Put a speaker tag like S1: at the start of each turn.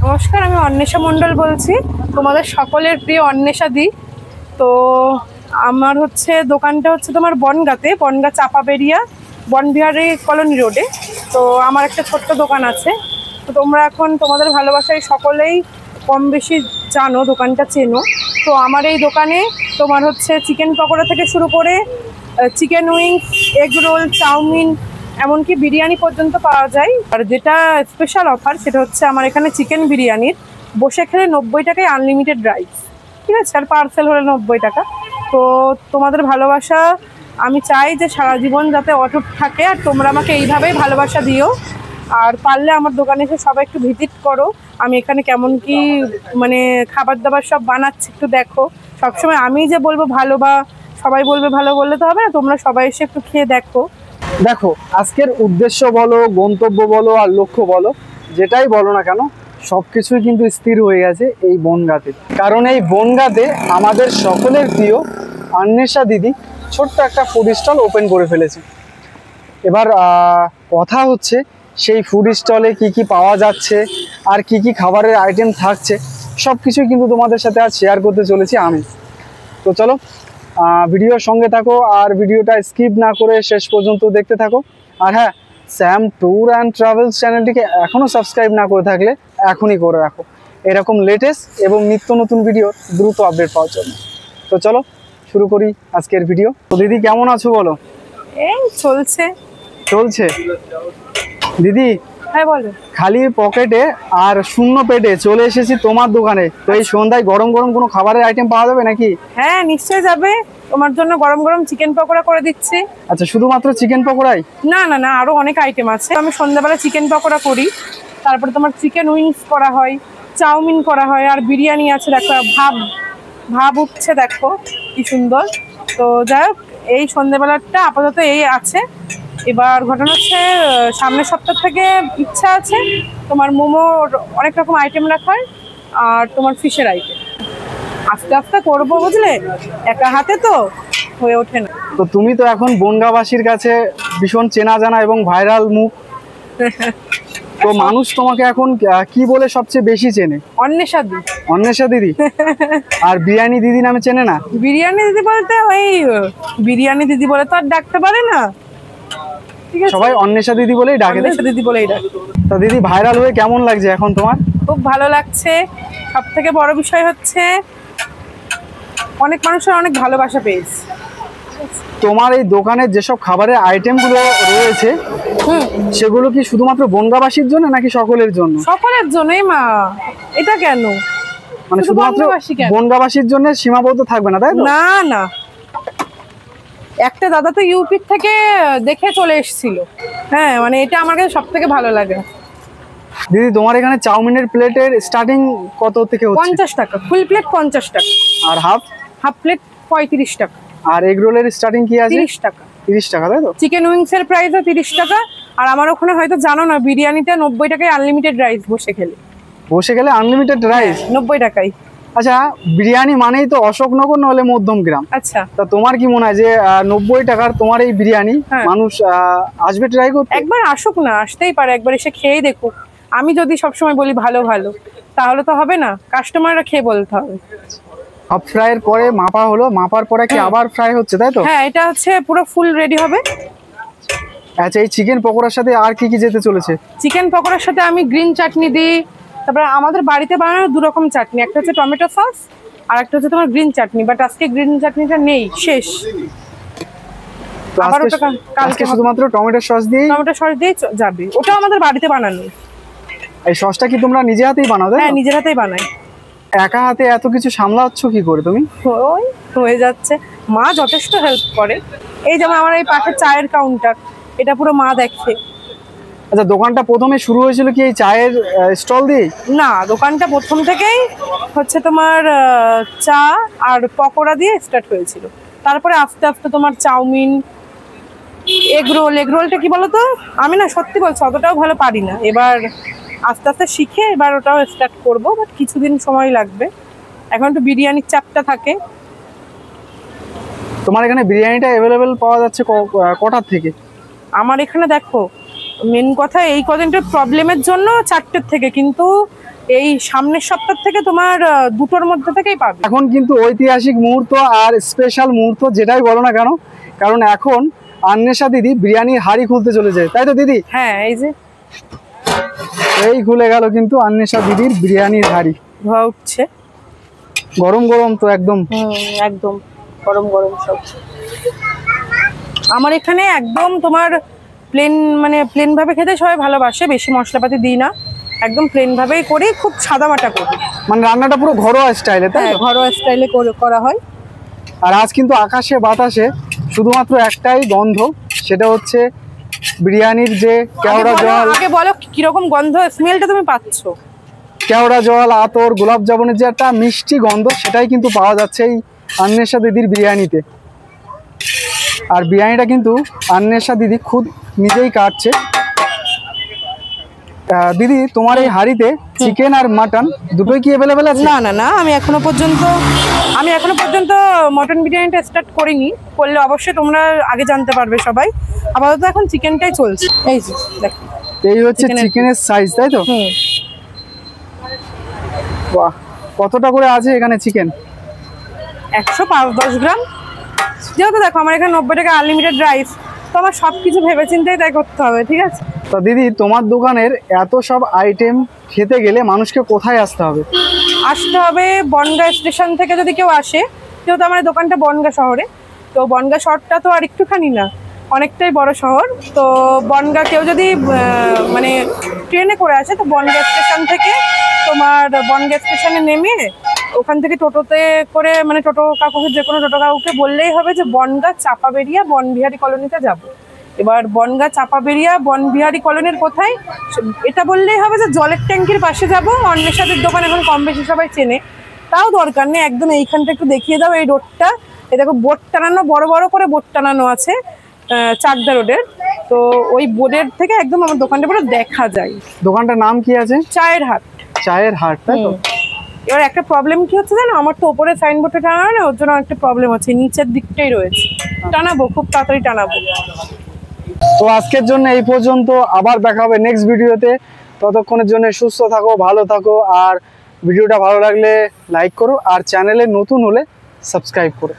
S1: নমস্কার, আমি অন্বেষা মণ্ডল বলছি, তোমাদের সকলের প্রিয় অন্বেষা দি। তো আমার দোকানটা তোমার বনগা চাপাবেরিয়া বনবিহারি কলোনি রোডে। তো আমার একটা ছোট্ট দোকান আছে। তো তোমরা এখন তোমাদের ভালোবাসায় সকলেই কম বেশি জানো, দোকানটা চেনো। তো আমার এই দোকানে তোমার চিকেন পকোড়া থেকে শুরু করে chicken wings, egg roll, chowmein, এমনকি বিরিয়ানি পর্যন্ত পাওয়া যায়। আর যেটা স্পেশাল অফার সেটা আমার এখানে চিকেন বিরিয়ানির বসে খেলে 90 টাকায় আনলিমিটেড রাইস, ঠিক আছে, আর পার্সেল হলে 90 টাকা। তো তোমাদের ভালোবাসা আমি চাই যে সারা জীবন যাতে অটুট থাকে, আর তোমরা আমাকে এইভাবেই ভালোবাসা দিও। আর পারলে আমার দোকানে এসে সবাই একটু ভিজিট করো। আমি এখানে কেমন কি খাবার দাবার সব বানাচ্ছি একটু দেখো। সবসময় আমি যে বলবো ভালো বা সবাই বলবে ভালো বললে তো হবে না, তোমরা সবাই এসে একটু খেয়ে দেখো।
S2: দেখো, আজকের উদ্দেশ্য বলো, গন্তব্য বলো আর লক্ষ্য বলো, যেটাই বলো না কেন, সবকিছুই কিন্তু স্থির হয়ে গেছে এই বনগাঁতে। কারণ এই বনগাঁতে আমাদের সকলের প্রিয় অন্বেষা দিদি ছোট্ট একটা ফুড স্টল ওপেন করে ফেলেছে। এবার কথা হচ্ছে সেই ফুড স্টলে কি কি পাওয়া যাচ্ছে আর কি কি খাবারের আইটেম থাকছে, সব কিছুই কিন্তু তোমাদের সাথে আজ শেয়ার করতে চলেছি আমি। তো চলো ভিডিওর সঙ্গে থাকো, আর ভিডিওটা স্কিপ না করে শেষ পর্যন্ত দেখতে থাকো। আর হ্যাঁ, স্যাম ট্যুর অ্যান্ড ট্রাভেলস চ্যানেলটিকে এখনও সাবস্ক্রাইব না করে থাকলে এখনই করে রাখো, এরকম লেটেস্ট এবং নিত্য নতুন ভিডিও দ্রুত আপডেট পাওয়ার জন্য। তো চলো শুরু করি আজকের ভিডিও। তো দিদি কেমন আছো বলো?
S1: এই চলছে
S2: দিদি।
S1: হ্যাঁ বলো।
S2: খালি পকেটে আর শূন্য পেটে চলে এসেছি তোমার দোকানে। তো এই সন্ধ্যায় গরম গরম কোনো খাবারের আইটেম পাওয়া যাবে নাকি?
S1: হ্যাঁ নিশ্চয়ই যাবে, তোমার জন্য গরম গরম চিকেন পকোড়া করে দিচ্ছি।
S2: আচ্ছা, শুধুমাত্র চিকেন পকোড়াই?
S1: না না না, আরো অনেক আইটেম আছে। আমি সন্ধ্যাবেলা চিকেন পকোড়া করি, তারপরে তোমার চিকেন উইংস করা হয়, চাউমিন করা হয়, আর বিরিয়ানি আছে। দেখো ভাব উঠছে, দেখো কি সুন্দর। তো যাই হোক, এই সন্ধ্যাবেলাটা আপাতত এই আছে। এবার ঘটনা সামনের সপ্তাহ থেকে ইচ্ছা আছে তোমার মোমোর অনেক রকম আইটেম রাখার, আর তোমার ফিশের আইটেম আস্তে আস্তে করবো, বুঝলে, একা হাতে তো হয়ে ওঠে না।
S2: তো তুমি তো এখন বনগাঁবাসীর কাছে ভীষণ চেনা জানা এবং ভাইরাল মুখ। তো মানুষ তোমাকে এখন কি বলে সবচেয়ে বেশি চেনে? অন্বেষা দিদি। আর বিরিয়ানি দিদি নামে চেনে না?
S1: বিরিয়ানি দিদি বলতে ওই বিরিয়ানি দিদি বলে তো আর ডাকতে পারে না,
S2: সবাই অন্বেষা দিদি বলেই ডাকে। তো দিদি, ভাইরাল হয়ে কেমন লাগছে এখন তোমার?
S1: খুব ভালো লাগছে। সব থেকে বড় বিষয় অনেক মানুষের অনেক ভালোবাসা পেয়েছে।
S2: তোমার এই দোকানের যেসব খাবারের আইটেম গুলো রয়েছে সেগুলো কি শুধুমাত্র বনগাঁবাসীর জন্য নাকি সকলের জন্য?
S1: সকলের জন্যই মা। এটা কেন
S2: শুধুমাত্র বনগাঁবাসীর জন্য সীমাবদ্ধ থাকবে না, তাই তো?
S1: না না, একটা দাদা তো ইউপি থেকে দেখে চলে এসেছিল। হ্যাঁ, এটা আমার কাছে সব থেকে ভালো লাগে।
S2: দিদি, তোমার এখানে চাউমিনের প্লেটের স্টার্টিং কত থেকে হচ্ছে?
S1: 50 টাকা ফুল প্লেট, 50 টাকা।
S2: আর হাফ
S1: প্লেট 35 টাকা।
S2: আর এগ রোলের স্টার্টিং কি আছে?
S1: 30 টাকা।
S2: 30 টাকা, তাই তো?
S1: চিকেন উইংস এর প্রাইসও 30 টাকা। আর আমার ওখানে হয়তো জানো না, বিরিয়ানিটা 90 টাকায় আনলিমিটেড রাইস। বসে গেলে আনলিমিটেড রাইস 90 টাকায়।
S2: আচ্ছা, বিরিয়ানি মানেই তো অশোকনগর নহলে মধ্যমগ্রাম।
S1: আচ্ছা,
S2: তা তোমার কি মনে হয় যে 90 টাকার তোমার এই বিরিয়ানি মানুষ আসবে ট্রাই করতে?
S1: একবার আসুক না, আসতেই পারে, একবার এসে খেয়ে দেখুক। আমি যদি সবসময় বলি ভালো ভালো, তাহলে তো হবে না, কাস্টমাররা খেয়ে বলতে হবে।
S2: হাফ ফ্রাইয়ের পরে মাপা হলো, মাপার পরে কি আবার ফ্রাই হচ্ছে, তাই তো?
S1: হ্যাঁ, এটা পুরো ফুল রেডি হবে।
S2: আচ্ছা, এই চিকেন পকোড়ার সাথে আর কি কি যেতে চলেছে?
S1: চিকেন পকোড়ার সাথে আমি গ্রিন চাটনি দিই। তারপরে আমাদের বাড়িতে বানানো 2 রকম চাটনি, একটা হচ্ছে টমেটো সস আর একটা হচ্ছে তোমার গ্রিন চাটনি। বাট আজকে গ্রিন চাটনিটা নেই, শেষ। আবার
S2: কালকে শুধুমাত্র টমেটো সস দিয়ে
S1: যাবে। ওটা আমাদের বাড়িতে বানানো।
S2: এই সসটা কি তোমরা নিজে হাতেই বানাও?
S1: হ্যাঁ, নিজের হাতেই বানাই।
S2: একা হাতে এত কিছু সামলাচ্ছ কি করে তুমি?
S1: ওই হয়ে যাচ্ছে, মা যথেষ্ট হেল্প করে। এই যেমন আমার এই পাশে চায়ের কাউন্টার, এটা পুরো মা দেখে।
S2: আচ্ছা, দোকানটা প্রথমে শুরু হয়েছিল কি এই চায়ের স্টল দিয়ে?
S1: না, দোকানটা প্রথম থেকেই তোমার চা আর পকোড়া দিয়ে স্টার্ট হয়েছিল। তারপরে আস্তে আস্তে তোমার চাউমিন, এগ রোলটা কি বলতো, আমি না সত্যি বলছি অতটাও ভালো পারি না। এবার আস্তে আস্তে শিখে এবার ওটাও স্টার্ট করবো, বাট কিছুদিন সময় লাগবে। এখন তো বিরিয়ানির চাপটা থাকে।
S2: তোমার এখানে বিরিয়ানিটা অ্যাভেলেবেল পাওয়া যাচ্ছে কটার থেকে?
S1: আমার এখানে দেখো, মেন কথা এই কদিনটার প্রবলেমের জন্য 4টের থেকে, কিন্তু এই সামনের সপ্তাহ থেকে তোমার দুটোর মধ্যে থেকেই পাবে।
S2: এখন কিন্তু ঐতিহাসিক মুহূর্ত আর স্পেশাল মুহূর্ত যেটাই বলো না কেন, কারণ এখন আন্বেষা দিদি বিরিয়ানির হাঁড়ি খুলতে চলেছে, তাই তো দিদি?
S1: হ্যাঁ, এই যে
S2: এই খুলে গেল কিন্তু আন্বেষা দিদির বিরিয়ানির হাঁড়ি।
S1: ধোয়া উঠছে,
S2: গরম গরম তো একদম।
S1: একদম গরম গরম সব। আমার এখানে একদম তোমার প্লেন, মানে প্লেন ভাবে খেতে সবাই ভালোবাসে, বেশি মশলাপাতি দিই না, একদম প্লেন ভাবেই করি, খুব সাদামাটা করি।
S2: মানে রান্নাটা পুরো ঘরোয়া স্টাইলে, তাই?
S1: হ্যাঁ, ঘরোয়া স্টাইলে করা হয়।
S2: আর আজ কিন্তু আকাশে বাতাসে শুধুমাত্র একটাই গন্ধ, সেটা হচ্ছে বিরিয়ানির যে কেওড়া জল।
S1: আগে বলো কিরকম গন্ধ, স্মেলটা তুমি পাচ্ছ?
S2: কেওড়া জল, আতর, গোলাপ জামুনের যে একটা মিষ্টি গন্ধ, সেটাই কিন্তু পাওয়া যাচ্ছে এই আন্বেষা দিদির বিরিয়ানিতে। আর বিরিয়ানিটা কিন্তু আন্বেষা দিদি খুদ নিজেই কাটছে। দিদি, তোমার এই হাঁড়িতে চিকেন আর মাটন দুটোই কি অ্যাভেলেবেল আছে?
S1: না না না, আমি এখনো পর্যন্ত মটন বিরিয়ানিটা স্টার্ট করিনি, করলে অবশ্যই তোমরা আগে জানতে পারবে সবাই। আপাতত এখন চিকেনটাই চলছে। এই যে দেখো,
S2: এই হচ্ছে চিকেনের সাইজ, তাই তো? বাহ, কতটা করে আছে এখানে চিকেন?
S1: 105-10 গ্রাম। যেহেতু দেখো আমার এখানে 90 টাকা আনলিমিটেড রাইস, তো আমার সব কিছু ভেবে চিন্তেই তাই করতে হবে, ঠিক আছে?
S2: তো দিদি, তোমার দোকানের এত সব আইটেম খেতে গেলে মানুষকে কোথায় আসতে হবে?
S1: আসতে হবে বনগাঁ স্টেশন থেকে, যদি কেউ আসে, যেহেতু আমার দোকানটা বনগাঁ শহরে, তো বনগাঁ শহরটা তো আর একটুখানি না, অনেকটাই বড় শহর। তো বনগাঁ কেউ যদি মানে ট্রেনে করে আসে, তো বনগাঁ স্টেশন থেকে তোমার বনগাঁ স্টেশনে নেমে ওখান থেকে টোটোতে করে, মানে টোটো কাকুকে, যে কোনো টোটো কাকুকে বললেই হবে যে বনগাঁ চাপাবেরিয়া বনবিহারী কলোনিতে যাব। এবার বনগাঁ চাপাবেরিয়া বনবিহারী কলোনির কোথায়, এটা বললেই হবে যে জলের ট্যাঙ্কির পাশে যাব। অন্বেষাদের দোকান এখন কম বেশি সবাই চেনে, তাও দরকার নেই, একদম এইখানটা একটু দেখিয়ে দাও, এই রোডটা। এই দেখো বোর্ড টানানো, বড় বড় করে বোর্ড টানানো আছে চাকদা রোডের। তো ওই বোর্ডের থেকে একদম আমার দোকানটা পুরো দেখা যায়।
S2: দোকানটার নাম কি আছে?
S1: চায়ের হাট।
S2: চায়ের হাট, তাই তো?
S1: এবার একটা প্রবলেম কি হচ্ছে জানো, আমার তো ওপরে সাইনবোর্ডে টানানো না, ওর জন্য একটা প্রবলেম হচ্ছে, নিচের দিকটাই রয়েছে। টানাবো, খুব তাড়াতাড়ি টানাবো।
S2: তো আজকের জন্য এই পর্যন্ত, আবার দেখা হবে নেক্সট ভিডিওতে। ততক্ষণের জন্য সুস্থ থাকো, ভালো থাকো, আর ভিডিওটা ভালো লাগলে লাইক করো, আর চ্যানেলে নতুন হলে সাবস্ক্রাইব করো।